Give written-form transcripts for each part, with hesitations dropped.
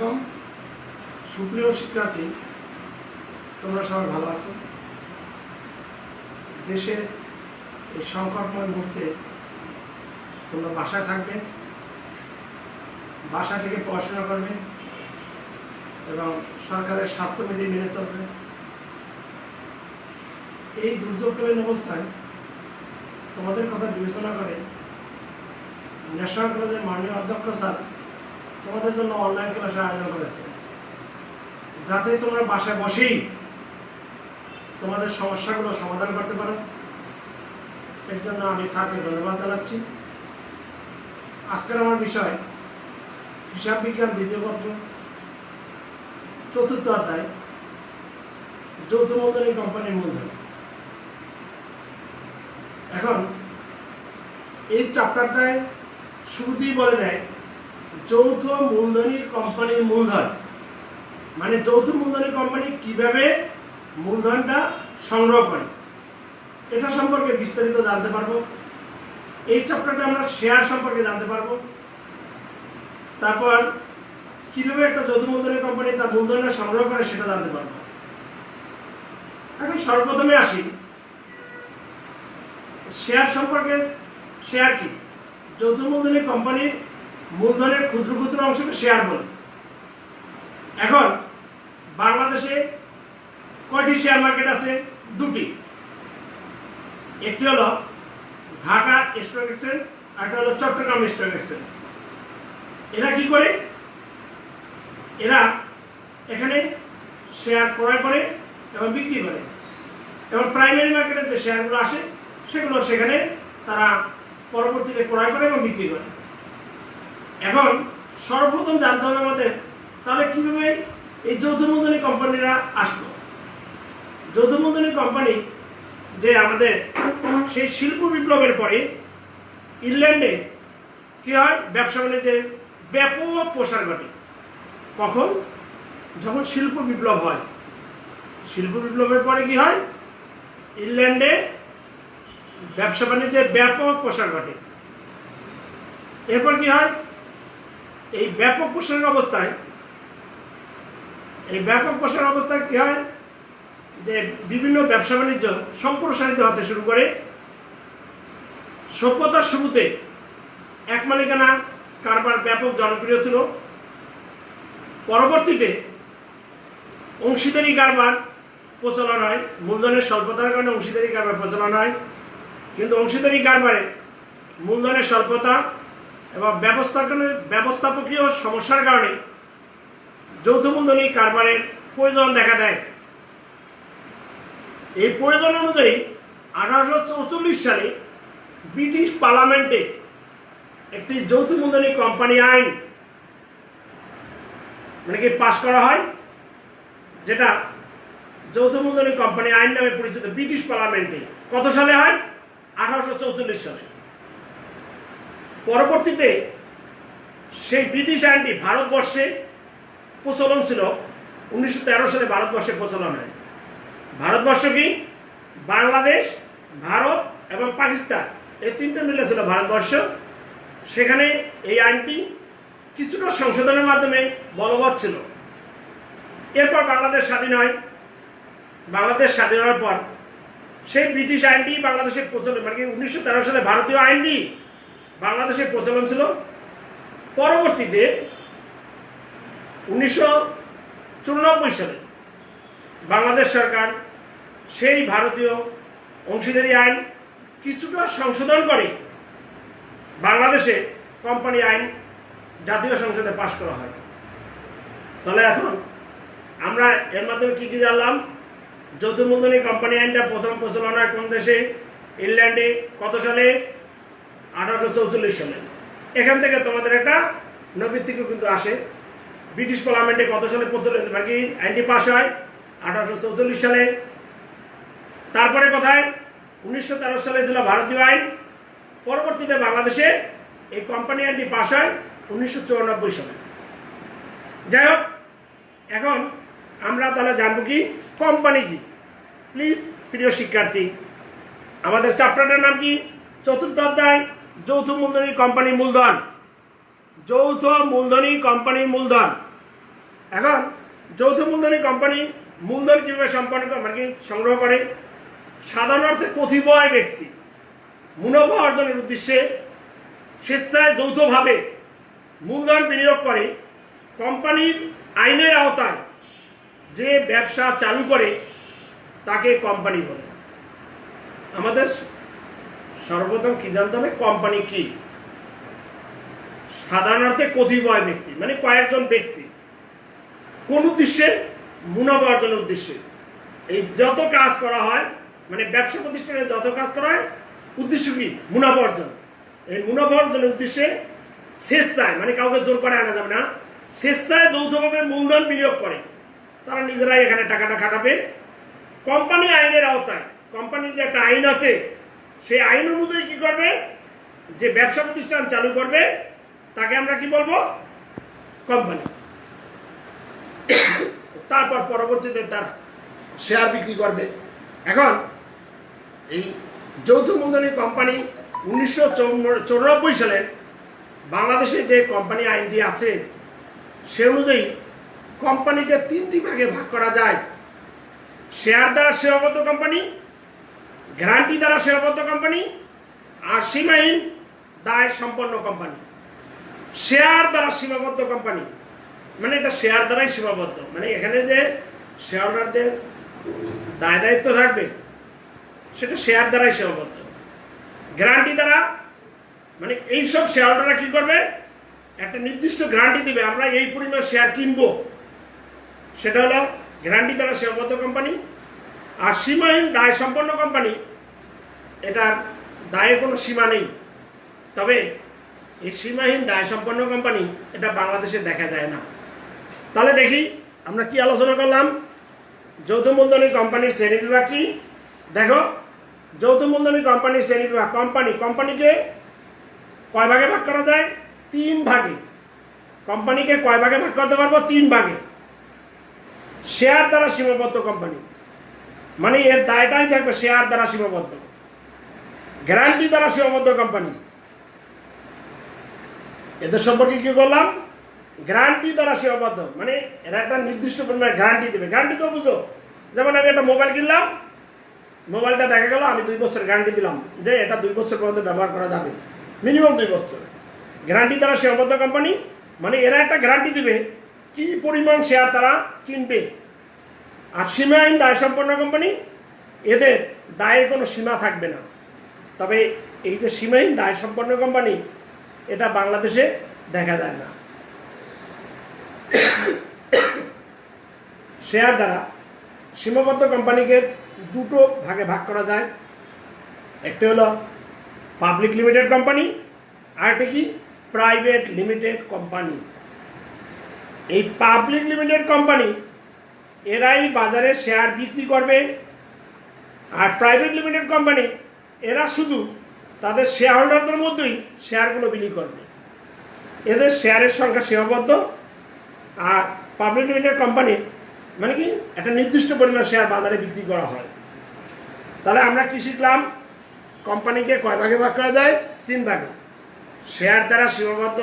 আলাইকুম সুপ্রিয় শিক্ষার্থী, তোমরা সবাই ভালো আছো? দেশের এই সংকটময় মুহূর্তে তোমরা বাসায় থাকবে, বাসা থেকে পড়াশোনা করবে এবং সরকারের স্বাস্থ্যবিধি মেনে চলবে। এই দুর্যোগকালীন অবস্থায় তোমাদের কথা বিবেচনা করে ন্যাশনাল কলেজের মাননীয় অধ্যক্ষ স্যার তোমাদের জন্য অনলাইন ক্লাসের আয়োজন করেছে, যাতে তোমরা বাসায় বসেই তোমাদের সমস্যাগুলো সমাধান করতে পারো। এর জন্য আমি স্যারকে ধন্যবাদ জানাচ্ছি। আজকের আমার বিষয় হিসাব বিজ্ঞান দ্বিতীয় পত্র, চতুর্থ অধ্যায়, যৌথ মূলধনী কোম্পানির মূলধন। এখন এই চ্যাপ্টারটায় শুরুতেই বলে দেয় যৌথ মূলধনী কোম্পানির মূলধন, মানে যৌথ মূলধনী কোম্পানি কিভাবে মূলধনটা সংগ্রহ করে এটা সম্পর্কে বিস্তারিত জানতে পারবো। এই চ্যাপ্টারটা আমরা শেয়ার সম্পর্কে জানতে পারবো। তারপর কিভাবে একটা যৌথ মূলধনী কোম্পানি তার মূলধনটা সংগ্রহ করে সেটা জানতে পারবো। এখন সর্বপ্রথমে আসি শেয়ার সম্পর্কে। শেয়ার কি? যৌথ মূলধনী কোম্পানির মূলধনের ক্ষুদ্র ক্ষুদ্র অংশকে শেয়ার বলে। এখন বাংলাদেশে কয়টি শেয়ার মার্কেট আছে? দুটি। একটি হলো ঢাকা স্টক এক্সচেঞ্জ, আর একটা হলো চট্টগ্রাম স্টক এক্সচেঞ্জ। এরা কি করে? এরা এখানে শেয়ার ক্রয় করে এবং বিক্রি করে, এবং প্রাইমারি মার্কেটে যে শেয়ারগুলো আসে সেগুলো সেখানে তারা পরবর্তীতে ক্রয় করে এবং বিক্রি করে। এখন সর্বপ্রথম জানতে হবে আমাদের তাহলে কিভাবে এই যৌথ মূলধনী কোম্পানিরা আসলো। যৌথ মূলধনী কোম্পানি যে আমাদের সেই শিল্প বিপ্লবের পরে ইংল্যান্ডে কি হয়, ব্যবসা বাণিজ্যের ব্যাপক প্রসার ঘটে। কখন? যখন শিল্প বিপ্লব হয়। শিল্প বিপ্লবের পরে কি হয়, ইংল্যান্ডে ব্যবসা বাণিজ্যের ব্যাপক প্রসার ঘটে। এরপর কি হয়, এই ব্যাপক প্রসারের অবস্থায় কি হয় যে বিভিন্ন ব্যবসা বাণিজ্য সম্প্রসারিত হতে শুরু করে। সভ্যতার শুরুতে এক মালিকানা কারবার ব্যাপক জনপ্রিয় ছিল। পরবর্তীতে অংশীদারি কারবার প্রচলন হয়। মূলধনের স্বল্পতার কারণে অংশীদারি কারবার প্রচলন হয়, কিন্তু অংশীদারি কারবারে মূলধনের স্বল্পতা এবং ব্যবস্থাপকীয় সমস্যার কারণে যৌথ মূলধনী কারবারের প্রয়োজন দেখা দেয়। এই প্রয়োজন অনুযায়ী 1844 সালে ব্রিটিশ পার্লামেন্টে একটি যৌথ মূলধনী কোম্পানি আইন মানে কি পাশ করা হয়, যেটা যৌথ মূলধনী কোম্পানি আইন নামে পরিচিত। ব্রিটিশ পার্লামেন্টে কত সালে হয়? 1844 সালে। পরবর্তীতে সেই ব্রিটিশ আইনটি ভারতবর্ষে প্রচলন ছিল। 1913 সালে ভারতবর্ষে প্রচলন হয়। ভারতবর্ষ কি? বাংলাদেশ, ভারত এবং পাকিস্তান, এই তিনটে মিলে ছিল ভারতবর্ষ। সেখানে এই আইনটি কিছুটা সংশোধনের মাধ্যমে বলবৎ ছিল। এরপর বাংলাদেশ স্বাধীন হয়। বাংলাদেশ স্বাধীন হওয়ার পর সেই ব্রিটিশ আইনটি বাংলাদেশে প্রচলন, মানে 1913 সালে ভারতীয় আইনটি বাংলাদেশে প্রচলন ছিল। পরবর্তীতে 1994 সালে বাংলাদেশ সরকার সেই ভারতীয় অংশীদারি আইন কিছুটা সংশোধন করে বাংলাদেশে কোম্পানি আইন জাতীয় সংসদে পাশ করা হয়। তাহলে এখন আমরা এর মাধ্যমে কি কি জানলাম? যৌথ মূলধনী কোম্পানি আইনটা প্রথম প্রচলন হয় কোন দেশে? ইংল্যান্ডে। কত সালে? 1844 সালে। এখান থেকে তোমাদের একটা নৈবিত্তিক কিন্তু আসে। ব্রিটিশ পার্লামেন্টে কত সালে প্রচলিত বাকি আইনটি পাশ হয়? 1844 সালে। তারপরে কোথায়? 1913 সালে ছিল ভারতীয় আইন। পরবর্তীতে বাংলাদেশে এই কোম্পানি আইনটি পাশ হয় 1994 সালে। যাই হোক, এখন আমরা তাহলে জানবো কি কোম্পানি কি। প্লিজ প্রিয় শিক্ষার্থী, আমাদের চ্যাপ্টারটার নাম কি? চতুর্থ অধ্যায়, যৌথ মূলধনী কোম্পানি মূলধন। যৌথ মূলধনী কোম্পানি মূলধন। এখন যৌথ মূলধনী কোম্পানি মূলধন কীভাবে সংগ্রহ করে? সাধারণ অর্থে কতিপয় ব্যক্তি মুনাফা অর্জনের উদ্দেশ্যে স্বেচ্ছায় যৌথভাবে মূলধন বিনিয়োগ করে কোম্পানির আইনের আওতায় যে ব্যবসা চালু করে তাকে কোম্পানি বলে। আমাদের সর্বপ্রথম কি জানতে হবে, কোম্পানি কি? সাধারণ অর্থে কতিপয় ব্যক্তি মানে কয়েকজন ব্যক্তি কোন উদ্দেশ্যে? মুনাফা অর্জনের উদ্দেশ্যে। এই যত কাজ করা হয় মানে ব্যবসা প্রতিষ্ঠানে যত কাজ করা হয় উদ্দেশ্য কি? মুনাফা অর্জন। এই মুনাফা অর্জনের উদ্দেশ্যে স্বেচ্ছায় মানে কাউকে জোর করে আনা যাবে না, স্বেচ্ছায় যৌথভাবে মূলধন বিনিয়োগ করে। তারা নিজেরাই এখানে টাকাটা খাটাবে কোম্পানি আইনের আওতায়। কোম্পানির যে একটা আইন আছে সেই আইন অনুযায়ী কি করবে? যে ব্যবসা প্রতিষ্ঠান চালু করবে তাকে আমরা কি বলবো? কোম্পানি। তারপর পরবর্তীতে তার শেয়ার বিক্রি করবে। এখন এই যৌথ মূলধনী কোম্পানি 1994 সালে বাংলাদেশে যে কোম্পানি আইনটি আছে সে অনুযায়ী কোম্পানিকে 3টি ভাগে ভাগ করা যায়। শেয়ার দ্বারা সেবাবদ্ধ কোম্পানি, গ্যারান্টি দ্বারা সেবাবদ্ধ কোম্পানি আর সীমাহীন দায় সম্পন্ন কোম্পানি। শেয়ার দ্বারা সীমাবদ্ধ কোম্পানি মানে এটা শেয়ার দ্বারাই সীমাবদ্ধ, মানে এখানে যে শেয়ার হোল্ডারদের দায় দায়িত্ব থাকবে সেটা শেয়ার দ্বারাই সীমাবদ্ধ। গ্যারান্টি দ্বারা মানে এইসব শেয়ার হোল্ডাররা কি করবে? একটা নির্দিষ্ট গ্যারান্টি দিবে, আমরা এই পরিমাণ শেয়ার কিনবো, সেটা হলো গ্যারান্টি দ্বারা সীমাবদ্ধ কোম্পানি। আর সীমাহীন দায় সম্পন্ন কোম্পানি, এটার দায়ের কোনো সীমা নেই, তবে এই সীমাহীন দায় সম্পন্ন কোম্পানি এটা বাংলাদেশে দেখা যায় না। তাহলে দেখি আমরা কি আলোচনা করলাম। যৌথ মূলধনী কোম্পানির শ্রেণীবিভাগ কি? দেখো, যৌথ মূলধনী কোম্পানির শ্রেণীবিভাগ। কোম্পানিকে কয় ভাগে ভাগ করা যায়? 3 ভাগে। কোম্পানিকে কয় ভাগে ভাগ করতে পারবো? 3 ভাগে। শেয়ার দ্বারা সীমাবদ্ধ কোম্পানি মানে এর দায়টাই থাকবে শেয়ার দ্বারা সীমাবদ্ধ। গ্যারান্টি দ্বারা সীমাবদ্ধ কোম্পানি, এদের সম্পর্কে কি করলাম? গ্যারান্টি দ্বারা সীমাবদ্ধ মানে এরা একটা নির্দিষ্ট পরিমাণে গ্যারান্টি দেবে। গ্যারান্টি তো বুঝো, যেমন আমি একটা মোবাইল কিনলাম, মোবাইলটা দেখা গেল আমি 2 বছর গ্যারান্টি দিলাম যে এটা 2 বছর পর্যন্ত ব্যবহার করা যাবে, মিনিমাম 2 বছর। গ্যারান্টি দ্বারা সীমাবদ্ধ কোম্পানি মানে এরা একটা গ্যারান্টি দিবে কি পরিমাণ শেয়ার তারা কিনবে। আর সীমাহীন দায় সম্পন্ন কোম্পানি, এদের দায়ের কোনো সীমা থাকবে না। তবে এই যে সীমাহীন দায় সম্পন্ন কোম্পানি এটা বাংলাদেশে দেখা যায় না। শেয়ার দ্বারা সীমাবদ্ধ কোম্পানিকে 2টো ভাগে ভাগ করা যায়। একটা হলো পাবলিক লিমিটেড কোম্পানি আর একটা কি? Private limited company. এই পাবলিক লিমিটেড কোম্পানি এরাই বাজারে শেয়ার বিক্রি করবে, আর প্রাইভেট লিমিটেড কোম্পানি এরা শুধু তাদের শেয়ার হোল্ডারদের মধ্যেই শেয়ারগুলো বিক্রি করবে। এদের শেয়ারের সংখ্যা সীমাবদ্ধ। আর পাবলিক লিমিটেড কোম্পানি মানে কি? একটা নির্দিষ্ট পরিমাণ শেয়ার বাজারে বিক্রি করা হয়। তাহলে আমরা কি শিখলাম? কোম্পানিকে কয় ভাগে ভাগ করা যায়? 3 ভাগে। শেয়ার দ্বারা সীমাবদ্ধ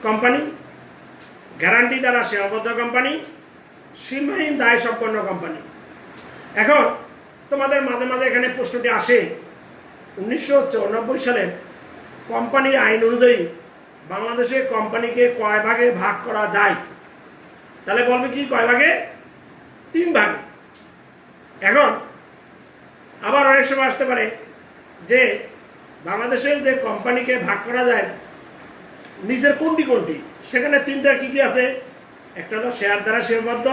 কোম্পানি, গ্যারান্টি দ্বারা সীমাবদ্ধ কোম্পানি, সীমাহীন দায় সম্পন্ন কোম্পানি। এখন তোমাদের মাঝে মাঝে এখানে প্রশ্নটি আসে, 1994 সালে কোম্পানি আইন অনুযায়ী বাংলাদেশে কোম্পানিকে কয় ভাগে ভাগ করা যায়? তাহলে বলবে কি কয় ভাগে? 3 ভাগে। এখন আবার অনেক সময় আসতে পারে যে বাংলাদেশের যে কোম্পানিকে ভাগ করা যায় নিজের কোনটি কোনটি, সেখানে 3টা কি কি আছে? একটা হলো শেয়ার দ্বারা সীমাবদ্ধ,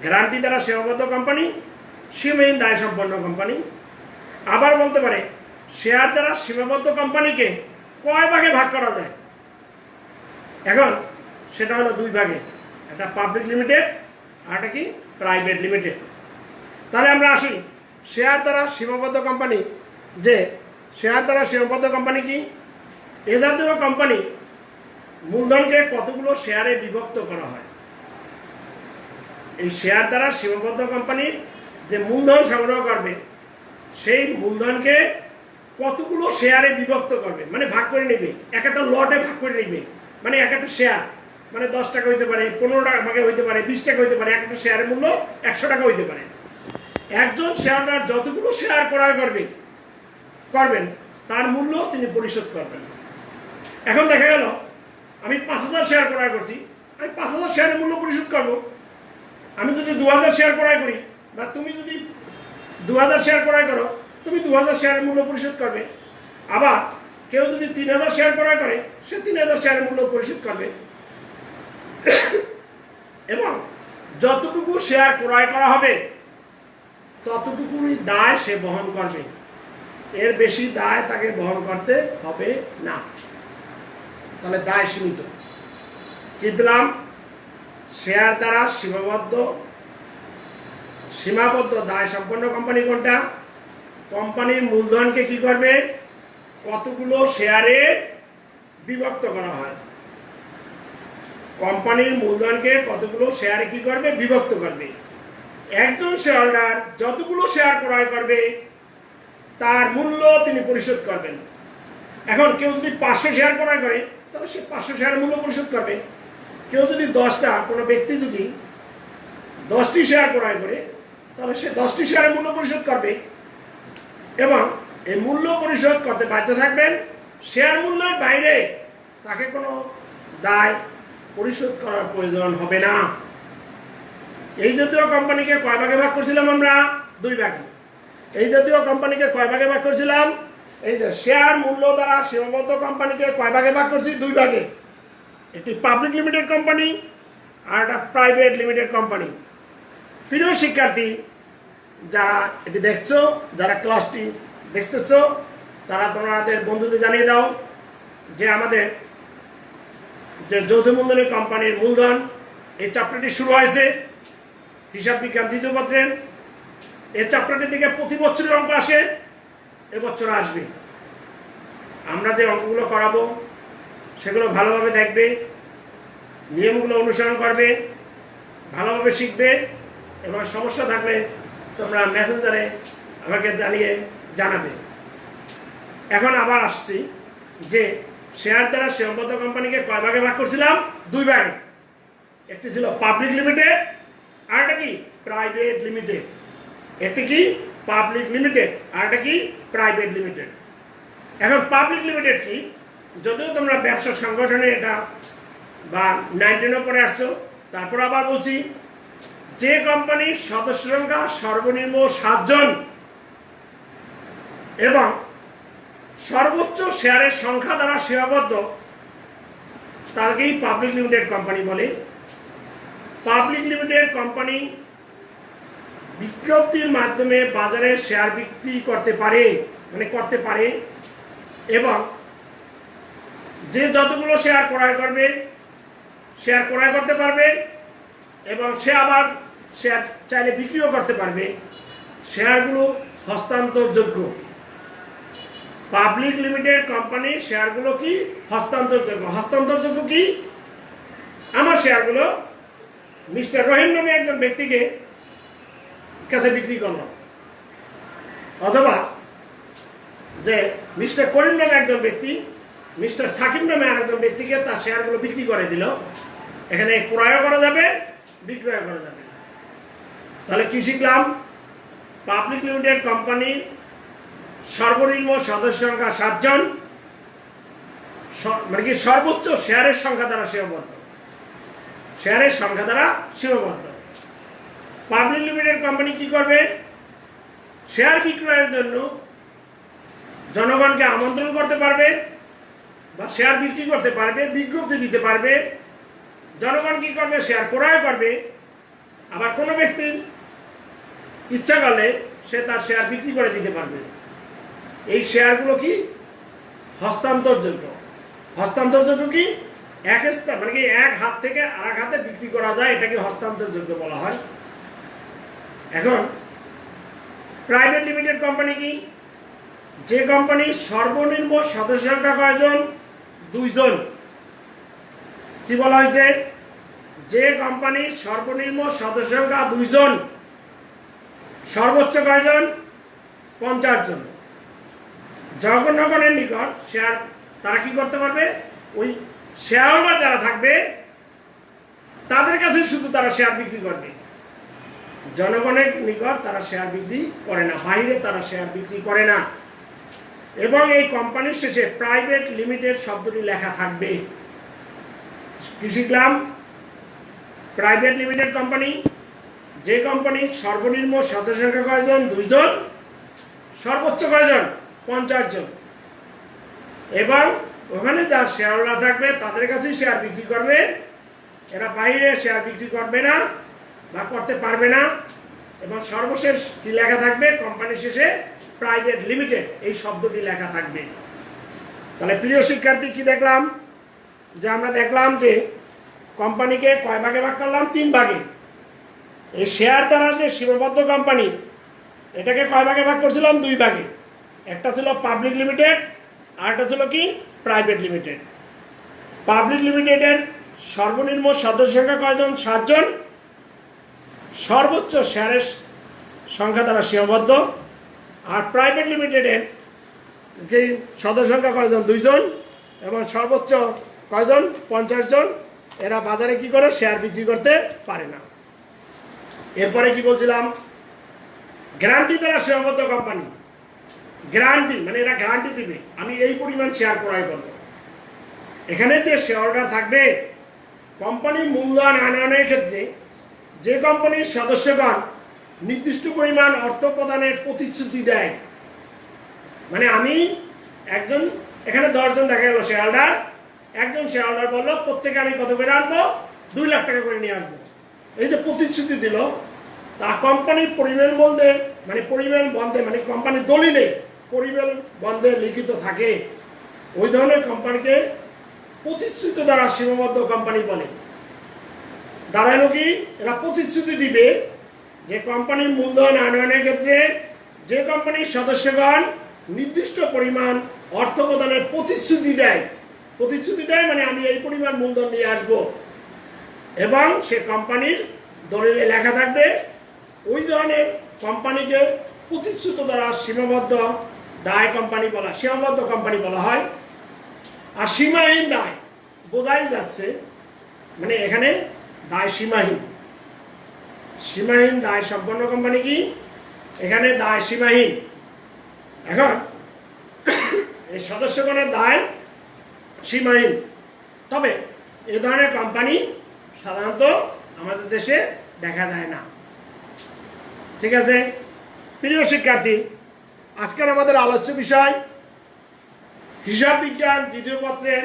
গ্যারান্টি দ্বারা সীমাবদ্ধ কোম্পানি, সীমাহীন দায় সম্পন্ন কোম্পানি। আবার বলতে পারে শেয়ার দ্বারা সীমাবদ্ধ কোম্পানিকে কয় ভাগে ভাগ করা যায়? এখন সেটা হলো 2 ভাগে, একটা পাবলিক লিমিটেড আর একটা কি? Private limited. তাহলে আমরা আসি শেয়ার দ্বারা সীমাবদ্ধ কোম্পানি। যে শেয়ার দ্বারা সীমাবদ্ধ কোম্পানি কি? এ জাতীয় কোম্পানি মূলধনকে কতগুলো শেয়ারে বিভক্ত করা হয়। এই শেয়ার দ্বারা সীমাবদ্ধ কোম্পানির যে মূলধন সংগ্রহ করবে সেই মূলধনকে কতগুলো শেয়ারে বিভক্ত করবে মানে ভাগ করে নেবে, এক একটা লটে ভাগ করে নেবে, মানে এক একটা শেয়ার মানে 10 টাকা হইতে পারে, 15 টাকা হইতে পারে, 20 টাকা হইতে পারে, একটা শেয়ারের মূল্য 100 টাকা হইতে পারে। একজন শেয়ারদার যতগুলো শেয়ার ক্রয় করবেন তার মূল্য তিনি পরিশোধ করবেন। এখন দেখা গেল আমি 5000 শেয়ার ক্রয় করছি, আমি 5000 শেয়ারের মূল্য পরিশোধ করব। আমি যদি 2000 শেয়ার ক্রয় করি, বা তুমি যদি 2000 শেয়ার ক্রয় করো, তুমি 2000 শেয়ারের মূল্য পরিশোধ করবে। আবার কেউ যদি 3000 শেয়ার ক্রয় করে, সে 3000 শেয়ারের মূল্য পরিশোধ করবে। এবং যতটুকু শেয়ার ক্রয় করা হবে ততটুকুই দায় সে বহন করবে, এর বেশি দায় তাকে বহন করতে হবে না। তাহলে দায় সীমিত। কি পেলাম? শেয়ার দ্বারা সীমাবদ্ধ দায় সম্পন্ন কোম্পানি কোনটা? কোম্পানির মূলধনকে কি করবে? কতগুলো শেয়ারে বিভক্ত করা হয়। কোম্পানির মূলধনকে কতগুলো শেয়ারে কি করবে? বিভক্ত করবে। একজন শেয়ার হোল্ডার যতগুলো শেয়ার ক্রয় করবে তার মূল্য তিনি পরিশোধ করবেন। এখন কেউ যদি 500 শেয়ার ক্রয় করে, তাহলে সে 500 শেয়ারের মূল্য পরিশোধ করবে। কেউ যদি কোনো ব্যক্তি যদি 10টি শেয়ার ক্রয় করে, তাহলে সে 10টি শেয়ারের মূল্য পরিশোধ করবে। এবং এই মূল্য পরিশোধ করতে বাধ্য থাকবেন। শেয়ার মূল্যের বাইরে তাকে কোনো দায় পরিশোধ করার প্রয়োজন হবে না। এই জাতীয় কোম্পানিকে কয় ভাগে ভাগ করছিলাম আমরা? 2 ভাগে। এই জাতীয় কোম্পানিকে কয় ভাগে ভাগ করছিলাম? এই যে শেয়ার মূল্য দ্বারা সীমাবদ্ধ কোম্পানিকে কয় ভাগে ভাগ করছি? 2 ভাগে। একটি পাবলিক লিমিটেড কোম্পানি আর একটা প্রাইভেট লিমিটেড কোম্পানি। প্রিয় শিক্ষার্থী, যারা এটি দেখছো, যারা ক্লাসটি দেখতেছ, তারা তোমাদের বন্ধুদের জানিয়ে দাও যে আমাদের যে যৌথ মূলধনী কোম্পানির মূলধন, এই চ্যাপ্টারটি শুরু হয়েছে হিসাব বিজ্ঞান 2য় পত্রের। এই চ্যাপ্টারটি থেকে প্রতি বছরের অঙ্ক আসে, এবছর আসবে। আমরা যে অঙ্কগুলো করাবো সেগুলো ভালোভাবে দেখবে, নিয়মগুলো অনুসরণ করবে, ভালোভাবে শিখবে, এবং সমস্যা থাকলে তোমরা মেসেঞ্জারে আমাকে জানাবে। এখন আবার আসছি যে শেয়ার দ্বারা সীমাবদ্ধ কোম্পানিকে কয় ভাগে ভাগ করছিলাম? 2 ভাগে। একটি ছিল পাবলিক লিমিটেড, আর একটা কি? Private limited. একটি কি? পাবলিক লিমিটেড, আর একটা কি? Private limited. এখন পাবলিক লিমিটেড কি? যদিও তোমরা ব্যবসা সংগঠনে এটা বা 19 পরে আসছো, তারপর আবার বলছি, যে কোম্পানির সদস্য সংখ্যা সর্বনিম্ন 7 জন এবং সর্বোচ্চ শেয়ারের সংখ্যা দ্বারা সীমাবদ্ধ, তাকেই পাবলিক লিমিটেড কোম্পানি বলে। পাবলিক লিমিটেড কোম্পানি বিজ্ঞপ্তির মাধ্যমে বাজারে শেয়ার বিক্রি করতে পারে, এবং যে যতগুলো শেয়ার ক্রয় করতে পারবে, এবং সে আবার শেয়ার চাইলে বিক্রিও করতে পারবে। শেয়ারগুলো হস্তান্তরযোগ্য। পাবলিক লিমিটেড কোম্পানির শেয়ারগুলো কি? হস্তান্তরযোগ্য। হস্তান্তরযোগ্য কি? আমার শেয়ারগুলো মিস্টার রহিম নামে একজন ব্যক্তিকে কাছে বিক্রি করলাম, অথবা যে মিস্টার করিম নামে একজন ব্যক্তি মিস্টার সাকিব নামে আরেকজন ব্যক্তিকে তার শেয়ারগুলো বিক্রি করে দিল। এখানে ক্রয় করা যাবে, বিক্রয় করা যাবে। তাহলে কি শিখলাম? পাবলিক লিমিটেড কোম্পানির সর্বনিম্ন সদস্য সংখ্যা 7 জন, মানে কি সর্বোচ্চ শেয়ারের সংখ্যা দ্বারা সীমাবদ্ধ। শেয়ারের সংখ্যা দ্বারা সীমাবদ্ধ। পাবলিক লিমিটেড কোম্পানি কি করবে? শেয়ার বিক্রয়ের জন্য জনগণকে আমন্ত্রণ করতে পারবে, বা শেয়ার বিক্রি করতে পারবে, বিজ্ঞপ্তি দিতে পারবে। জনগণ কি করবে? শেয়ার ক্রয় করবে। আবার কোনো ব্যক্তির ইচ্ছা করলে সে তার শেয়ার বিক্রি করে দিতে পারবে। এই শেয়ারগুলো কি? হস্তান্তরযোগ্য। হস্তান্তরযোগ্য কি? মানে কি এক হাত থেকে আরেক হাতে বিক্রি করা যায়, এটাকে হস্তান্তরযোগ্য বলা হয়। এখন প্রাইভেট লিমিটেড কোম্পানি কি? যে কোম্পানি সর্বনিম্ন সদস্য সংখ্যা কয়জন? 2 জন। কি বলা হয়েছে? যে কোম্পানির সর্বনিম্ন সদস্য সংখ্যা 2 জন, সর্বোচ্চ কয়জন? 50 জন। জনগণের নিকট শেয়ার তারা কি করতে পারবে? ওই শেয়ার হোল্ডার যারা থাকবে তাদের কাছে শুধু তারা শেয়ার বিক্রি করবে, জনগণের নিকট তারা শেয়ার বিক্রি করে না, বাইরে তারা শেয়ার বিক্রি করে না। এবং এই কোম্পানির শেষে প্রাইভেট লিমিটেড শব্দটি লেখা থাকবে। কি শিখলাম? প্রাইভেট লিমিটেড কোম্পানি, যে কোম্পানির সর্বনিম্ন সদস্য সংখ্যা কয়জন? 2 জন, সর্বোচ্চ কয়জন? 50 জন। এবং ওখানে যার শেয়ারহোল্ডার থাকবে তাদের কাছেই শেয়ার বিক্রি করবে, এরা বাইরে শেয়ার বিক্রি করবে না বা করতে পারবে না। এবং সর্বশেষ কি লেখা থাকবে? কোম্পানির শেষে প্রাইভেট লিমিটেড এই শব্দটি লেখা থাকবে। তাহলে প্রিয় শিক্ষার্থী, কি দেখলাম? যে আমরা দেখলাম যে কোম্পানিকে কয় ভাগে ভাগ করলাম? 3 ভাগে। এই শেয়ার দ্বারা যে সীমাবদ্ধ কোম্পানি, এটাকে কয় ভাগে ভাগ করছিলাম? 2 ভাগে। একটা ছিল পাবলিক লিমিটেড, আর একটা ছিল কি? Private limited. পাবলিক লিমিটেডের সর্বনিম্ন সদস্য সংখ্যা কয়জন? 7 জন। সর্বোচ্চ শেয়ারের সংখ্যা দ্বারা সীমাবদ্ধ। আর প্রাইভেট লিমিটেডের সদস্য সংখ্যা কয়জন? 2 জন। এবং সর্বোচ্চ কয়জন? 50 জন। এরা বাজারে কি করে? শেয়ার বিক্রি করতে পারে না। এরপরে কি বলছিলাম? গ্যারান্টি দ্বারা সীমাবদ্ধ কোম্পানি। গ্যারান্টি মানে এরা গ্যারান্টি দিবে আমি এই পরিমাণ শেয়ার ক্রয় করব। এখানে যে শেয়ারহোল্ডার থাকবে, কোম্পানি মূলধন আনয়নের ক্ষেত্রে যে কোম্পানির সদস্যগণ নির্দিষ্ট পরিমাণ অর্থ প্রদানের প্রতিশ্রুতি দেয়, মানে আমি একজন, এখানে 10 জন দেখা গেল শেয়ারহোল্ডার, একজন শেয়ারহোল্ডার বললো প্রত্যেকে আমি কত করে আনবো? 2 লাখ টাকা করে নিয়ে আসবো। এই যে প্রতিশ্রুতি দিল, তা কোম্পানির পরিমাণ বন্ধে মানে পরিমাণ বন্ধে মানে কোম্পানির দলিলে পরিমাণ বন্ধে লিখিত থাকে, ওই ধরনের কোম্পানিকে প্রতিশ্রুতি দ্বারা সীমাবদ্ধ কোম্পানি বলে। দাঁড়ালো কি? এরা প্রতিশ্রুতি দিবে যে কোম্পানির মূলধন আনয়নের ক্ষেত্রে যে কোম্পানির সদস্যগণ নির্দিষ্ট পরিমাণ অর্থ প্রদানের প্রতিশ্রুতি দেয়, প্রতিশ্রুতি দেয় মানে আমি এই পরিমাণ মূলধন নিয়ে আসব, এবং সে কোম্পানির দলিলে লেখা থাকবে, ওই ধরনের কোম্পানিকে প্রতিশ্রুতি দ্বারা সীমাবদ্ধ দায় কোম্পানি বলা, সীমাবদ্ধ কোম্পানি বলা হয়। আর সীমাহীন দায় বোঝাই যাচ্ছে, মানে এখানে দায় সীমাহীন, সীমাহীন দায় সম্পন্ন কোম্পানি কি? এখানে দায় সীমাহীন। এখন এই সদস্যগণের দায় সীমাহীন, তবে এ ধরনের কোম্পানি সাধারণত আমাদের দেশে দেখা যায় না। ঠিক আছে প্রিয় শিক্ষার্থী, আজকের আমাদের আলোচ্য বিষয় হিসাব বিজ্ঞান 2য় পত্রের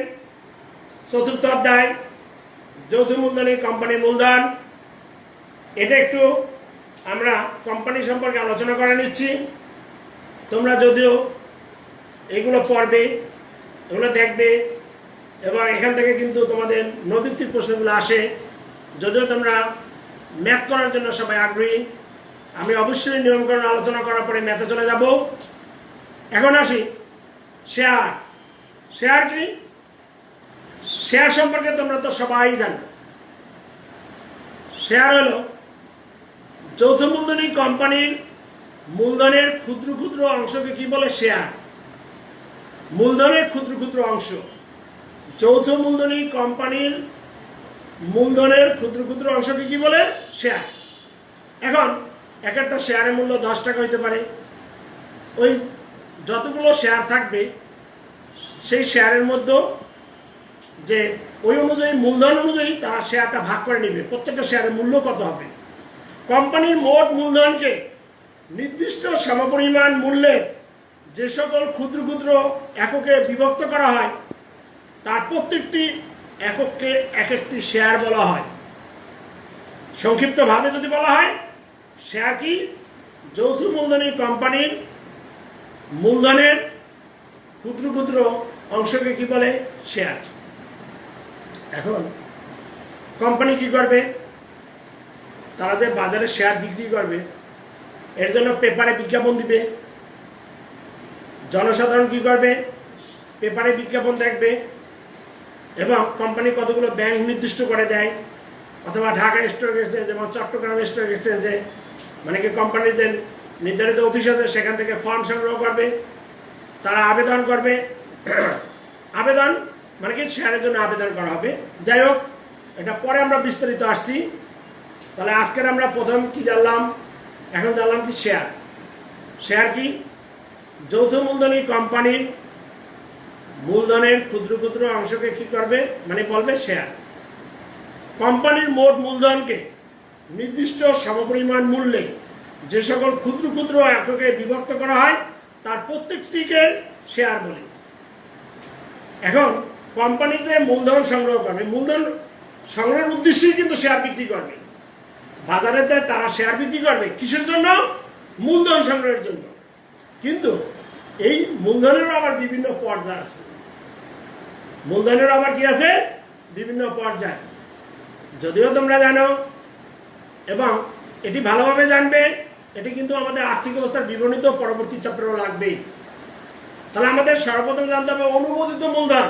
4র্থ অধ্যায়, যৌথ মূলধনী কোম্পানি মূলধন। এটা একটু আমরা কোম্পানি সম্পর্কে আলোচনা করে নিচ্ছি। তোমরা যদিও এগুলো পড়বে, এগুলো দেখবে, এবং এখান থেকে কিন্তু তোমাদের নৈর্ব্যক্তিক প্রশ্নগুলো আসে। যদিও তোমরা ম্যাথ করার জন্য সবাই আগ্রহী, আমি অবশ্যই নিয়মকরণ আলোচনা করার পরে ম্যাথে চলে যাব। এখন আসি শেয়ার। শেয়ার কি? শেয়ার সম্পর্কে তোমরা তো সবাই জানো। শেয়ার হলো যৌথ মূলধনী কোম্পানির মূলধনের ক্ষুদ্র ক্ষুদ্র অংশকে কি বলে? শেয়ার। মূলধনের ক্ষুদ্র ক্ষুদ্র অংশ, যৌথ মূলধনী কোম্পানির মূলধনের ক্ষুদ্র ক্ষুদ্র অংশকে কি বলে? শেয়ার। এখন এক একটা শেয়ারের মূল্য 10 টাকা হইতে পারে। ওই যতগুলো শেয়ার থাকবে সেই শেয়ারের মধ্যে যে ওই অনুযায়ী মূলধন অনুযায়ী তারা শেয়ারটা ভাগ করে নেবে, প্রত্যেকটা শেয়ারের মূল্য কত হবে। কোম্পানির মোট মূলধনকে নির্দিষ্ট সমপরিমাণ মূল্যে যে সকল ক্ষুদ্র ক্ষুদ্র এককে বিভক্ত করা হয়, তার প্রত্যেকটি এককে এক একটি শেয়ার বলা হয়। সংক্ষিপ্তভাবে যদি বলা হয়, শেয়ার কি? যৌথ মূলধনী কোম্পানির মূলধনের ক্ষুদ্র ক্ষুদ্র অংশকে কি বলে? শেয়ার। এখন কোম্পানি কি করবে? তারা যে বাজারে শেয়ার বিক্রি করবে, এর জন্য পেপারে বিজ্ঞাপন দিবে। জনসাধারণ কি করবে? পেপারে বিজ্ঞাপন দেখবে, এবং কোম্পানি কতগুলো ব্যাংক নির্দিষ্ট করে দেয়, অথবা ঢাকা স্টক এক্সচেঞ্জ এবং চট্টগ্রাম স্টক এক্সচেঞ্জে, মানে কি কোম্পানির যে নির্ধারিত অফিস আছে সেখান থেকে ফর্ম সংগ্রহ করবে, তারা আবেদন করবে। আবেদন মানে কি? শেয়ারের জন্য আবেদন করা হবে। যাই হোক, এটা পরে আমরা বিস্তারিত আসছি। তাহলে আজকের আমরা প্রথম কি জানলাম, এখন জানলাম কি শেয়ার। শেয়ার কি? যৌথ মূলধনী কোম্পানির মূলধনের ক্ষুদ্র ক্ষুদ্র অংশকে কি করবে, মানে বলবে শেয়ার। কোম্পানির মোট মূলধনকে নির্দিষ্ট সমপরিমাণ মূল্যে যে সকল ক্ষুদ্র ক্ষুদ্র এককে বিভক্ত করা হয় তার প্রত্যেকটিকে শেয়ার বলে। এখন কোম্পানিতে মূলধন সংগ্রহ করবে, মূলধন সংগ্রহের উদ্দেশ্যেই কিন্তু শেয়ার বিক্রি করবে। বাজারে তারা শেয়ার বিক্রি করবে কিসের জন্য? মূলধন সংগ্রহের জন্য। কিন্তু এই মূলধনেরও আবার বিভিন্ন পর্যায় আছে। মূলধনেরও আবার কি আছে? বিভিন্ন পর্যায়। যদিও তোমরা জানো এবং এটি ভালোভাবে জানবে, এটি কিন্তু আমাদের আর্থিক অবস্থার বিবরণিত পরবর্তী চ্যাপ্টারও লাগবে। তাহলে আমাদের সর্বপ্রথম জানতে হবে অনুমোদিত মূলধন।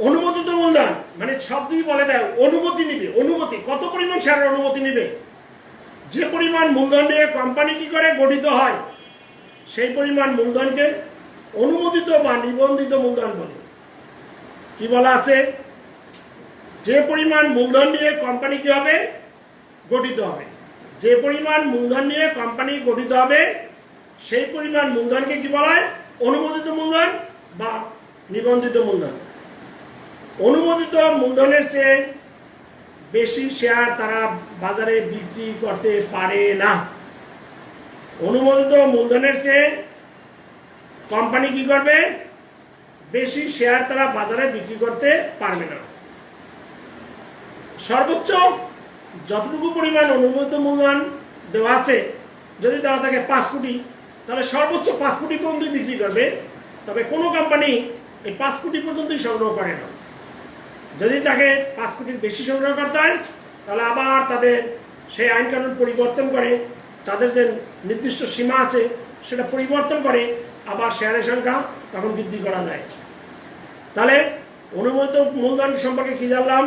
অনুমোদিত মূলধন মানে শব্দই বলে দেয় অনুমতি নিবে। অনুমতি, কত পরিমাণ শেয়ারের অনুমতি নিবে? যে পরিমাণ মূলধন নিয়ে কোম্পানি কি করে গঠিত হয় সেই পরিমাণ মূলধনকে অনুমোদিত বা নিবন্ধিত মূলধন বলে। কি বলা আছে? যে পরিমাণ মূলধন নিয়ে কোম্পানি কি হবে? গঠিত হবে। যে পরিমাণ মূলধন নিয়ে কোম্পানি গঠিত হবে সেই পরিমাণ মূলধনকে কি বলা হয়? অনুমোদিত মূলধন বা নিবন্ধিত মূলধন। অনুমোদিত মূলধনের চেয়ে বেশি শেয়ার তারা বাজারে বিক্রি করতে পারে না। অনুমোদিত মূলধনের চেয়ে কোম্পানি কি করবে? বেশি শেয়ার তারা বাজারে বিক্রি করতে পারবে না। সর্বোচ্চ যতটুকু পরিমাণ অনুমোদিত মূলধন দেওয়া আছে, যদি দেওয়া থাকে 5 কোটি, তাহলে সর্বোচ্চ 5 কোটি পর্যন্ত বিক্রি করবে। তবে কোনো কোম্পানি এই 5 কোটি পর্যন্তই সংগ্রহ করে না। যদি তাকে 5 কোটির বেশি সংগ্রহ করতে হয় তাহলে আবার তাদের সেই আইন কানুন পরিবর্তন করে, তাদের যে নির্দিষ্ট সীমা আছে সেটা পরিবর্তন করে আবার শেয়ারের সংখ্যা তখন বৃদ্ধি করা যায়। তাহলে অনুমোদিত মূলধন সম্পর্কে কি জানলাম?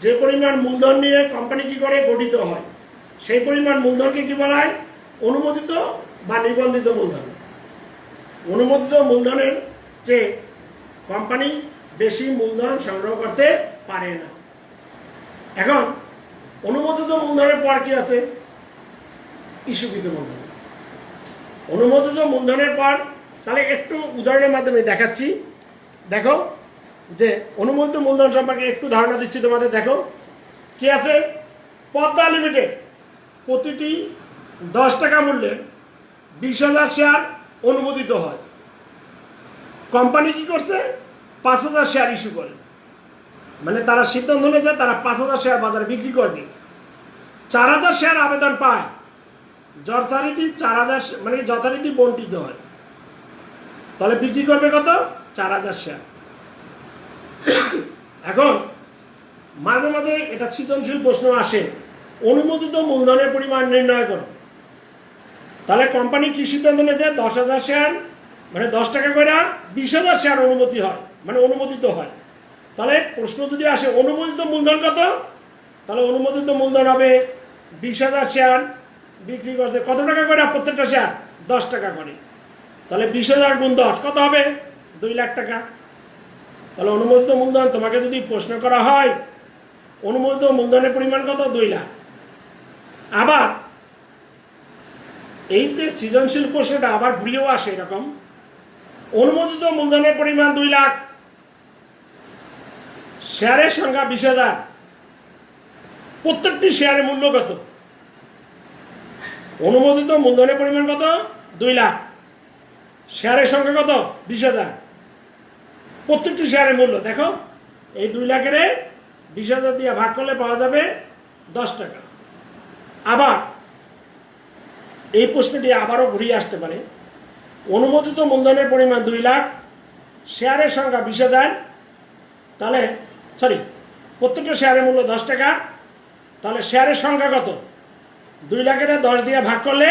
যে পরিমাণ মূলধন নিয়ে কোম্পানি কি করে গঠিত হয় সেই পরিমাণ মূলধনকে কি বলা হয়? অনুমোদিত বা নিবন্ধিত মূলধন। অনুমোদিত মূলধনের চেয়ে কোম্পানি বেশি মূলধন সংগ্রহ করতে পারে না। এখন অনুমোদিত মূলধনের পর কি আছে? ইস্যুকৃত মূলধন। অনুমোদিত মূলধনের পর তাহলে একটু উদাহরণের মাধ্যমে দেখাচ্ছি। দেখো যে অনুমোদিত মূলধন সম্পর্কে একটু ধারণা দিচ্ছি তোমাদের। দেখো কি আছে? পদ্মা লিমিটেড প্রতিটি 10 টাকা মূল্যের 20,000 শেয়ার অনুমোদিত হয়। কোম্পানি কি করছে? 5,000 শেয়ার ইস্যু করে। মানে তারা সিদ্ধান্ত নিয়েছে তারা 5,000 শেয়ার বাজারে বিক্রি করবে। 4,000 শেয়ার আবেদন পায়, যথারীতি 4,000 মানে যথারীতি বন্টিত হয়। তাহলে বিক্রি করবে কত? 4,000 শেয়ার। এখন মাঝে মাঝে এটা সৃজনশীল প্রশ্ন আসে, অনুমোদিত মূলধনের পরিমাণ নির্ণয় করো। তাহলে কোম্পানি কি সিদ্ধান্ত নিয়েছে? 10,000 শেয়ার মানে 10 টাকা করে 20,000 শেয়ার অনুমতি হয়, মানে অনুমোদিত হয়। তাহলে প্রশ্ন যদি আসে অনুমোদিত মূলধন কত, তাহলে অনুমোদিত মূলধন হবে 20,000 শেয়ার বিক্রি করতে কত টাকা করে? প্রত্যেকটা শেয়ার 10 টাকা করে। তাহলে 20,000 গুণ 10 কত হবে? 2 লাখ টাকা। তাহলে অনুমোদিত মূলধন তোমাকে যদি প্রশ্ন করা হয় অনুমোদিত মূলধনের পরিমাণ কত? 2 লাখ। আবার এই যে সৃজনশীল প্রশ্নটা আবার ঘুরিয়েও আসে এরকম, অনুমোদিত মূলধনের পরিমাণ 2 লাখ, শেয়ারের সংখ্যা 20,000, প্রত্যেকটি শেয়ারের মূল্য কত? অনুমোদিত মূলধনের পরিমাণ কত? 2 লাখ, শেয়ারের সংখ্যা কত? 20,000, প্রত্যেকটি শেয়ারের মূল্য দেখো এই 2 লাখের 20,000 দিয়ে ভাগ করলে পাওয়া যাবে 10 টাকা। আবার এই প্রশ্নটি আবারও ঘুরিয়ে আসতে পারে, অনুমোদিত মূলধনের পরিমাণ 2 লাখ, শেয়ারের সংখ্যা 20,000, তাহলে প্রত্যেকটা শেয়ারের মূল্য 10 টাকা, তাহলে শেয়ারের সংখ্যা কত? 2 লাখের 10 দিয়ে ভাগ করলে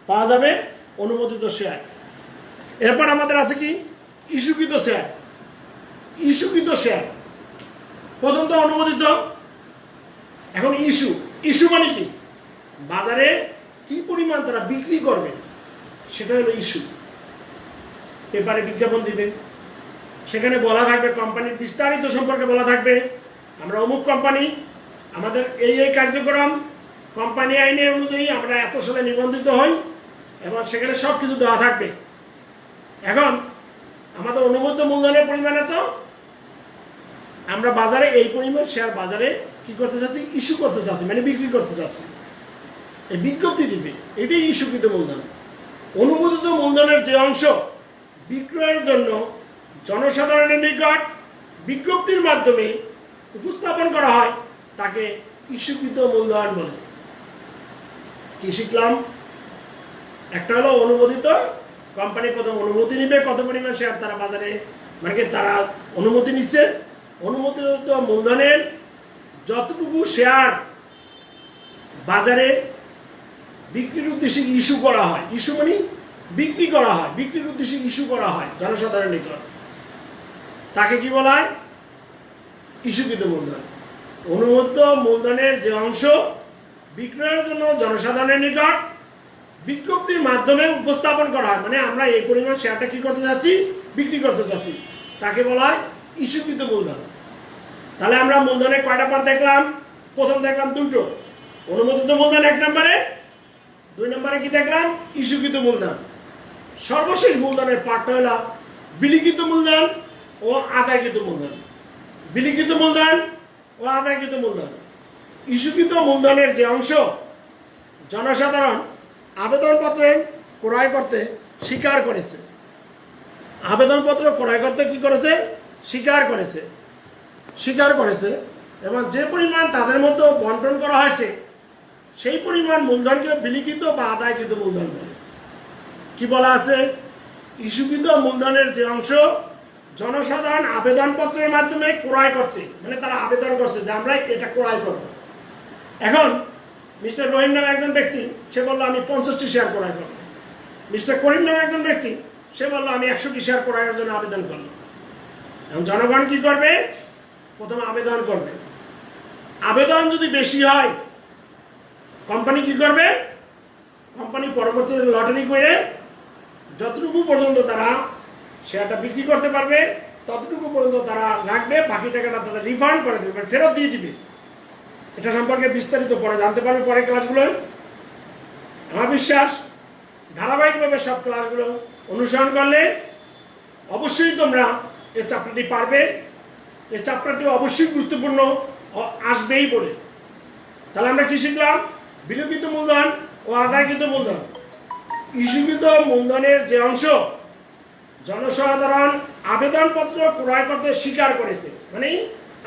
পাওয়া যাবে অনুমোদিত শেয়ার। এরপর আমাদের আছে কি? ইস্যুকৃত শেয়ার। ইস্যুকৃত শেয়ার প্রথম তো অনুমোদিত, এখন ইস্যু মানে কি? বাজারে কি পরিমাণ তারা বিক্রি করবে সেটা হলো ইস্যু। পেপারে বিজ্ঞাপন দিবে, সেখানে বলা থাকবে কোম্পানির বিস্তারিত সম্পর্কে বলা থাকবে, আমরা অমুক কোম্পানি, আমাদের এই কার্যক্রম কোম্পানি আইনে অনুযায়ী আমরা এত সালে নিবন্ধিত হই এবং সেখানে সব কিছু দেওয়া থাকবে। এখন আমাদের অনুমোদিত মূলধনের পরিমাণে তো আমরা বাজারে এই পরিমাণ শেয়ার বাজারে কি করতে চাচ্ছি, ইস্যু করতে চাচ্ছি, মানে বিক্রি করতে চাচ্ছি, এই বিজ্ঞপ্তি দিবে, এটাই ইস্যুকৃত মূলধন। অনুমোদিত মূলধনের যে অংশ বিক্রয়ের জন্য জনসাধারণের নিকট বিজ্ঞপ্তির মাধ্যমে উপস্থাপন করা হয় তাকে ইস্যুকৃত মূলধন বলে। কি শিখলাম? একটা হলো অনুমোদিত, কোম্পানি প্রথম অনুমতি নিবে কত পরিমাণ শেয়ার তারা বাজারে, মানে তারা অনুমতি নিচ্ছে। অনুমোদিত মূলধনের যতটুকু শেয়ার বাজারে বিক্রির উদ্দেশ্যে ইস্যু করা হয়, ইস্যু মানে বিক্রি করা হয়, বিক্রির উদ্দেশ্যে ইস্যু করা হয় জনসাধারণের নিকট, তাকে কি বলা হয়? ইস্যুকৃত মূলধন। অনুমোদিত মূলধনের যে অংশ বিক্রয়ের জন্য জনসাধারণের নিকট বিজ্ঞপ্তির মাধ্যমে উপস্থাপন করা হয়, মানে আমরা এই পরিমাণ শেয়ারটা কি করতে যাচ্ছি, বিক্রি করতে যাচ্ছি, তাকে বলা হয় ইস্যুকৃত মূলধন। তাহলে আমরা মূলধনের কয়টা পার্ট দেখলাম? প্রথম দেখলাম দুটো, অনুমোদিত মূলধন 1 নম্বরে, 2 নম্বরে কি দেখলাম? ইস্যুকৃত মূলধন। সর্বশেষ মূলধনের পার্টটা হলো বিলিখিত মূলধন ও আদায়কৃত মূলধন। বিলিখিত মূলধন ও আদায়কৃত মূলধন। ইস্যুকৃত মূলধনের যে অংশ জনসাধারণ আবেদনপত্রে ক্রয় করতে স্বীকার করেছে, আবেদনপত্র ক্রয় করতে কি করেছে? স্বীকার করেছে এবং যে পরিমাণ তাদের মধ্যে বন্টন করা হয়েছে সেই পরিমাণ মূলধনকে বিলিখিত বা আদায়কৃত মূলধন বলে। কি বলা আছে? ইস্যুকৃত মূলধনের যে অংশ জনসাধারণ আবেদনপত্রের মাধ্যমে ক্রয় করতে, মানে তারা আবেদন করছে যে আমরা এটা ক্রয় করব। এখন মিস্টার রহিম নামে একজন ব্যক্তি, সে বললো আমি 50টি শেয়ার ক্রয় করব। মিস্টার করিম নামে একজন ব্যক্তি, সে বললো আমি 100টি শেয়ার ক্রয়ের জন্য আবেদন করব। এখন জনগণ কি করবে? প্রথমে আবেদন করবে। আবেদন যদি বেশি হয় কোম্পানি কি করবে? কোম্পানি পরবর্তীতে লটারি করে যতটুকু পর্যন্ত তারা শেয়ারটা বিক্রি করতে পারবে ততটুকু পর্যন্ত তারা রাখবে, বাকি টাকাটা তারা রিফান্ড করে দেবে, ফেরত দিয়ে দিবে। এটা সম্পর্কে বিস্তারিত পরে জানতে পারবে পরের ক্লাসগুলোয়। আমার বিশ্বাস ধারাবাহিকভাবে সব ক্লাসগুলো অনুসরণ করলে অবশ্যই তোমরা এই চ্যাপ্টারটি পারবে। এই চ্যাপ্টারটি অবশ্যই গুরুত্বপূর্ণ আসবেই বলে। তাহলে আমরা কি শিখলাম? বিলিখিত মূলধন ও আদায়কৃত মূলধন। ইস্যুকৃত মূলধনের যে অংশ জনসাধারণ আবেদনপত্র ক্রয় করতে স্বীকার করেছে, মানে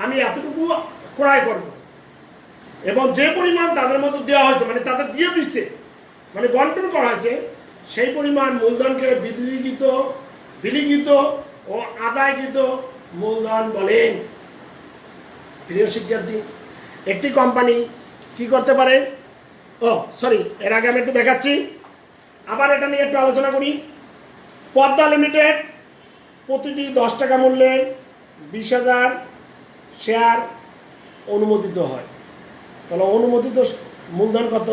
আমি এতটুকু ক্রয় করব, এবং যে পরিমাণ তাদের মধ্যে দেওয়া হয়েছে, মানে তাদের দিয়ে দিচ্ছে, মানে বন্টন করা হয়েছে, সেই পরিমাণ মূলধনকে বিলিখিত ও আদায়কৃত মূলধন বলেন। প্রিয় শিক্ষার্থী, একটি কোম্পানি কি করতে পারে? এর আগে আমি একটু দেখাচ্ছি, আবার এটা নিয়ে একটু আলোচনা করি। পদ্মা লিমিটেড প্রতিটি 10 টাকা মূল্যের 20,000 শেয়ার অনুমোদিত হয়। তাহলে অনুমোদিত মূলধন কত?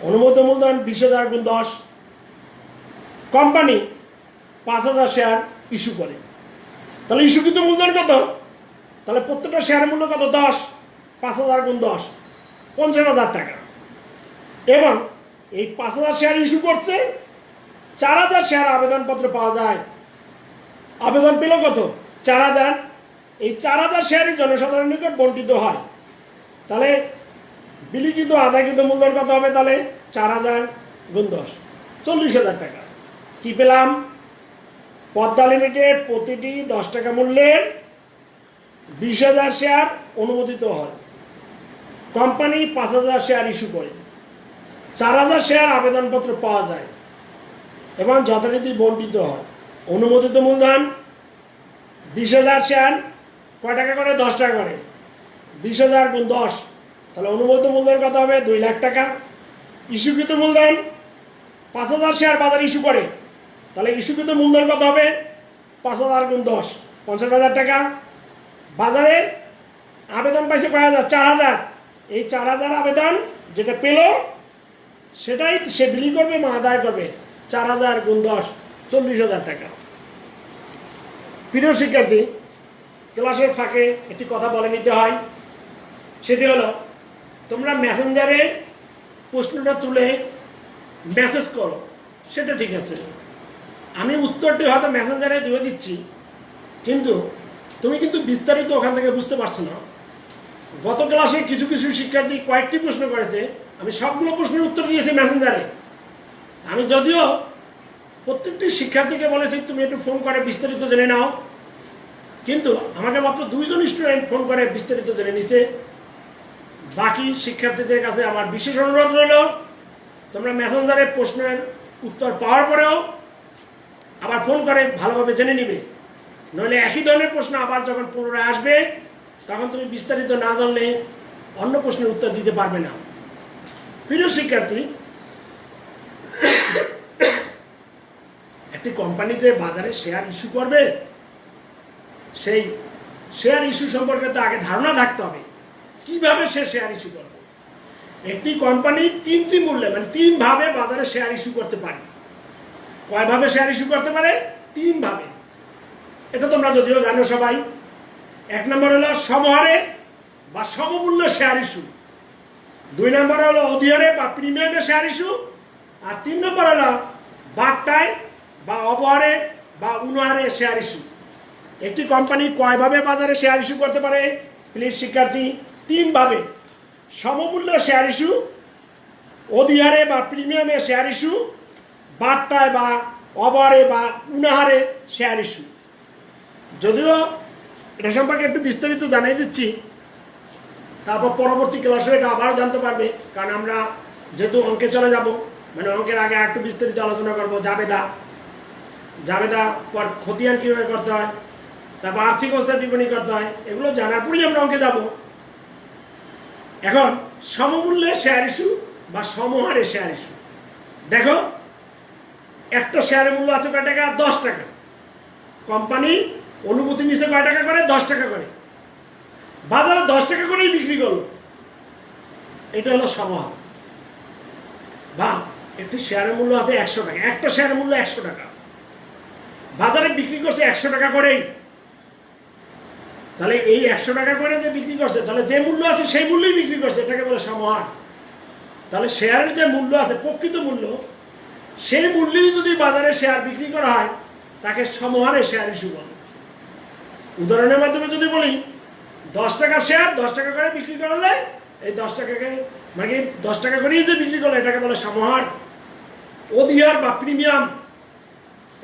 অনুমোদিত মূলধন 20,000 গুণ 10। কোম্পানি 5,000 শেয়ার ইস্যু করে, তাহলে ইস্যুকৃত মূলধন কত? তাহলে প্রত্যেকটা শেয়ারের মূল্য কত? 10। 5,000 গুণ 10 50,000 টাকা। এবং এই 5,000 শেয়ার ইস্যু করছে, 4,000 শেয়ার আবেদনপত্র পাওয়া যায়। আবেদন পেল কত? 4,000। এই 4,000 শেয়ারই জনসাধারণের নিকট বন্টিত হয়। তাহলে বিলিখিত আদায়কৃত মূলধন কত হবে? তাহলে 4,000 গুণ 10 40,000 টাকা। কি পেলাম? পদ্মা লিমিটেড প্রতিটি 10 টাকা মূল্যের 20,000 শেয়ার অনুমোদিত হয়। কোম্পানি 5,000 শেয়ার ইস্যু করে, 4,000 শেয়ার আবেদনপত্র পাওয়া যায় এবং যথারীতি বন্টিত হয়। অনুমোদিত মূলধন 20,000 শেয়ার কয় টাকা করে? 10 টাকা করে। 20,000 গুণ 10, তাহলে অনুমোদিত মূলধন কত হবে? 2 লাখ টাকা। ইস্যুকৃত মূলধন 5,000 শেয়ার বাজারে ইস্যু করে, তাহলে ইস্যুকৃত মূলধন কত হবে? 5,000 গুণ 10 50,000 টাকা। বাজারে আবেদন পাইছে কয় হাজার? 4,000। এই 4,000 আবেদন যেটা পেল সেটাই সে বিলি করবে বা আদায় করবে। 4,000 গুণ 10 40,000 টাকা। প্রিয় শিক্ষার্থী, ক্লাসের ফাঁকে একটি কথা বলে নিতে হয়, সেটি হলো তোমরা মেসেঞ্জারে প্রশ্নটা তুলে মেসেজ করো, সেটা ঠিক আছে, আমি উত্তরটি হয়তো মেসেঞ্জারে দিয়ে দিচ্ছি, কিন্তু তুমি কিন্তু বিস্তারিত ওখান থেকে বুঝতে পারছো না। গত ক্লাসে কিছু কিছু শিক্ষার্থী কয়েকটি প্রশ্ন করেছে, আমি সবগুলো প্রশ্নের উত্তর দিয়েছি মেসেঞ্জারে। আমি যদিও প্রত্যেকটি শিক্ষার্থীকে বলেছি তুমি একটু ফোন করে বিস্তারিত জেনে নাও, কিন্তু আমাকে মাত্র 2 জন স্টুডেন্ট ফোন করে বিস্তারিত জেনে নিচ্ছে। বাকি শিক্ষার্থীদের কাছে আমার বিশেষ অনুরোধ রইল, তোমরা মেসেঞ্জারে প্রশ্নের উত্তর পাওয়ার পরেও আবার ফোন করে ভালোভাবে জেনে নিবে, নইলে একই ধরনের প্রশ্ন আবার যখন পুনরায় আসবে তখন তুমি বিস্তারিত না জানলে অন্য প্রশ্নের উত্তর দিতে পারবে না। প্রিয় শিক্ষার্থী, একটি কোম্পানিতে বাজারে শেয়ার ইস্যু করবে, সেই শেয়ার ইস্যু সম্পর্কে তো আগে ধারণা থাকতে হবে কিভাবে সে শেয়ার ইস্যু করবে। একটি কোম্পানি 3টি মূল্যে মানে 3 ভাবে বাজারে শেয়ার ইস্যু করতে পারে। কয়ভাবে শেয়ার ইস্যু করতে পারে? 3 ভাবে। এটা তোমরা যদিও জানো সবাই। 1 নম্বর হলো সমহারে বা সমমূল্যে শেয়ার ইস্যু, 2 নম্বর হলো অধিহারে বা প্রিমিয়ামে শেয়ার ইস্যু, আর 3 নম্বর হলো বাট্টায় বা অবহারে বা উনহারে শেয়ার ইস্যু। একটি কোম্পানি কয়ভাবে বাজারে শেয়ার ইস্যু করতে পারে? প্লিজ শিক্ষার্থী, 3 ভাবে। সমমূল্য শেয়ার ইস্যু, অধিহারে বা প্রিমিয়ামে শেয়ার ইস্যু, বাট্টায় বা অবহারে বা উনহারে শেয়ার ইস্যু। যদিও এটা সম্পর্কে একটু বিস্তারিত জানিয়ে দিচ্ছি, তারপর পরবর্তী ক্লাসে এটা আবারও জানতে পারবে, কারণ আমরা যেহেতু অঙ্কে চলে যাব, মানে অঙ্কের আগে একটু বিস্তারিত আলোচনা করবো। জাবেদা পর খতিয়ান কীভাবে করতে হয়, তারপর আর্থিক অবস্থার বিপণী করতে হয়, এগুলো জানার পরেই আমরা অঙ্কে যাব। এখন সমমূল্যে শেয়ার ইস্যু বা সমহারে শেয়ার ইস্যু। দেখো, একটা শেয়ারের মূল্য আছে কয় টাকা? 10 টাকা। কোম্পানি অনুমতি নিচে কয় টাকা করে? 10 টাকা করে। বাজারে 10 টাকা করেই বিক্রি করলো, এটা হলো সমহার। বা একটি শেয়ারের মূল্য আছে 100 টাকা, একটা শেয়ারের মূল্য 100 টাকা, বাজারে বিক্রি করছে 100 টাকা করেই। তাহলে এই 100 টাকা করে যে বিক্রি করছে, তাহলে যে মূল্য আছে সেই মূল্যই বিক্রি করছে, এটাকে বলে সমহার। তাহলে শেয়ারের যে মূল্য আছে, প্রকৃত মূল্য, সেই মূল্যেই যদি বাজারে শেয়ার বিক্রি করা হয় তাকে সমহারে শেয়ার ইস্যু বলে। উদাহরণের মাধ্যমে যদি বলি, 10 টাকার শেয়ার 10 টাকা করে বিক্রি করলে এই 10 টাকাকে মানে 10 টাকা করেই যে বিক্রি করলে এটাকে বলে সমহার। অধিহার বা প্রিমিয়াম,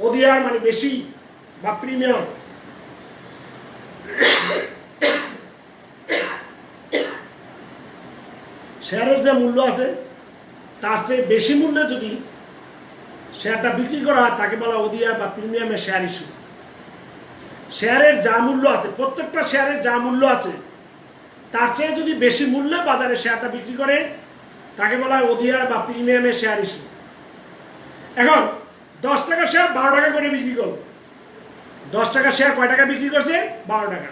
অধিহার মানে বেশি বা প্রিমিয়াম। শেয়ারের যে মূল্য আছে তার চেয়ে বেশি মূল্যে যদি শেয়ারটা বিক্রি করা হয় তাকে বলা অধিহার বা প্রিমিয়ামের শেয়ার ইস্যু। শেয়ারের যা মূল্য আছে, প্রত্যেকটা শেয়ারের যা মূল্য আছে তার চেয়ে যদি বেশি মূল্যে বাজারে শেয়ারটা বিক্রি করে তাকে বলা হয় অধিহার বা প্রিমিয়ামের শেয়ার ইস্যু। এখন 10 টাকা শেয়ার 12 টাকা করে বিক্রি করলো। 10 টাকা শেয়ার কয় টাকা বিক্রি করছে? 12 টাকা।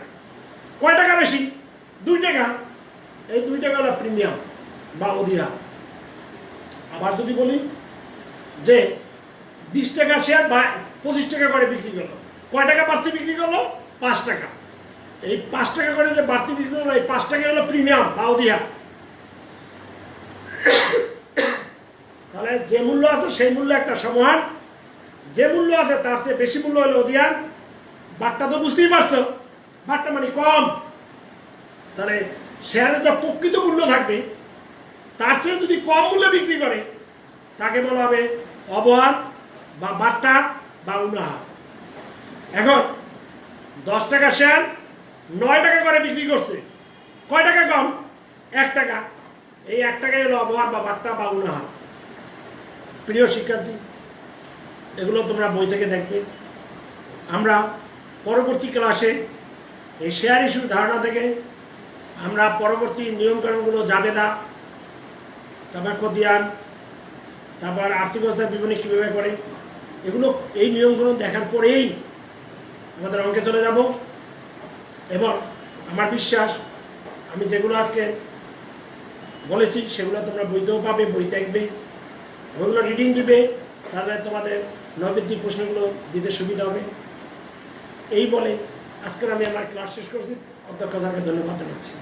কয় টাকা বেশি? 2 টাকা। এই 2 টাকা হলো প্রিমিয়াম বা অধিহার। আবার যদি বলি যে 20 টাকা শেয়ার 25 টাকা করে বিক্রি করলো, কয় টাকা বাড়তি বিক্রি করলো? 5 টাকা। এই 5 টাকা করে যে বাড়তি বিক্রি করলো, এই 5 টাকা হলো প্রিমিয়াম বা অধিহার। তাহলে যে মূল্য আছে সেই মূল্য একটা সমহার, যে মূল্য আছে তার চেয়ে বেশি মূল্য হলো অধিহার। বাট্টা তো বুঝতেই পারছো, বাট্টা মানে কম। তাহলে শেয়ারের যে প্রকৃত মূল্য থাকবে তার চেয়ে যদি কম মূল্যে বিক্রি করে তাকে বলা হবে অবহার বা বাট্টা বা উনহার। এখন 10 টাকা শেয়ার 9 টাকা করে বিক্রি করছে, কয় টাকা কম? 1 টাকা। এই 1 টাকাই হলো অবহার বা বাট্টা বা উনহার। প্রিয় শিক্ষার্থী, এগুলো তোমরা বই থেকে দেখবে। আমরা পরবর্তী ক্লাসে এই শেয়ার ইস্যুর ধারণা থেকে আমরা পরবর্তী নিয়মকানুনগুলো, জাবেদা, তারপর খতিয়ান, তারপর আর্থিক অবস্থার বিপণী কীভাবে করে, এগুলো এই নিয়মগুলো দেখার পরেই আমাদের অঙ্কে চলে যাব। এবং আমার বিশ্বাস আমি যেগুলো আজকে বলেছি সেগুলো তোমরা বইতেও পাবে, বই দেখবে, ওইগুলো রিডিং দিবে, তাহলে তোমাদের নৈবেদ্যিক প্রশ্নগুলো দিতে সুবিধা হবে। এই বলে আজকে আমি আমার ক্লাস শেষ করছি, অধ্যক্ষ স্যারকে ধন্যবাদ জানাচ্ছি।